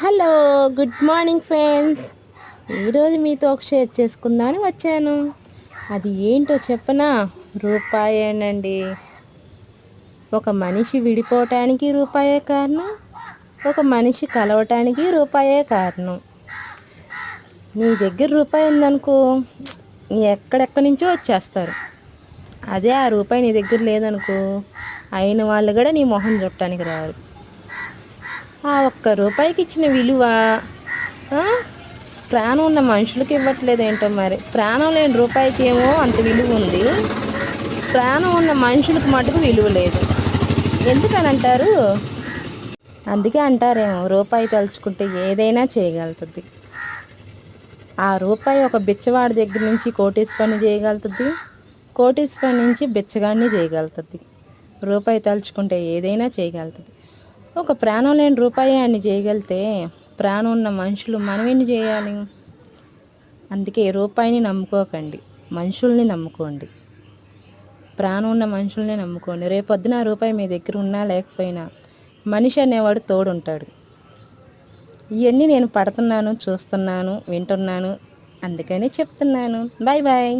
Hello, good morning friends. ఈరోజు మీతో ఒక షేర్ చేసుకుందామని వచ్చాను. అది ఏంటో చెప్పనా? రూపాయేనండి. ఒక మనిషి విడిపోవటానికి రూపాయే కారణం, ఒక మనిషి కలవటానికి రూపాయే కారణం. నీ దగ్గర రూపాయి ఉందనుకో, ఎక్కడెక్కడి నుంచో వచ్చేస్తారు. అదే ఆ రూపాయి నీ దగ్గర లేదనుకో, అయిన వాళ్ళు కూడా నీ మొహం చుట్టానికి రారు. ఆ ఒక్క రూపాయికి ఇచ్చిన విలువ ప్రాణం ఉన్న మనుషులకి ఇవ్వట్లేదు ఏంటో మరి. ప్రాణం లేని రూపాయికి ఏమో అంత విలువ ఉంది, ప్రాణం ఉన్న మనుషులకు మటుకు విలువ లేదు. ఎందుకని అంటారు? అందుకే అంటారేమో, రూపాయి తలుచుకుంటే ఏదైనా చేయగలుగుతుంది. ఆ రూపాయి ఒక బిచ్చవాడి దగ్గర నుంచి కోటీశ్వరుని చేయగలుగుతుంది, కోటీశ్వరుని నుంచి బిచ్చగాడిని చేయగలుగుతుంది. రూపాయి తలుచుకుంటే ఏదైనా చేయగలుగుతుంది. ఒక ప్రాణం లేని రూపాయి అని చేయగలిగితే ప్రాణం ఉన్న మనుషులు మనం ఎన్ని చేయాలి? అందుకే రూపాయిని నమ్ముకోకండి, మనుషుల్ని నమ్ముకోండి. ప్రాణం ఉన్న మనుషుల్ని నమ్ముకోండి. రేపొద్దున రూపాయి మీ దగ్గర ఉన్నా లేకపోయినా మనిషి అనేవాడు తోడుంటాడు. ఇవన్నీ నేను పడుతున్నాను, చూస్తున్నాను, వింటున్నాను, అందుకని చెప్తున్నాను. Bye bye.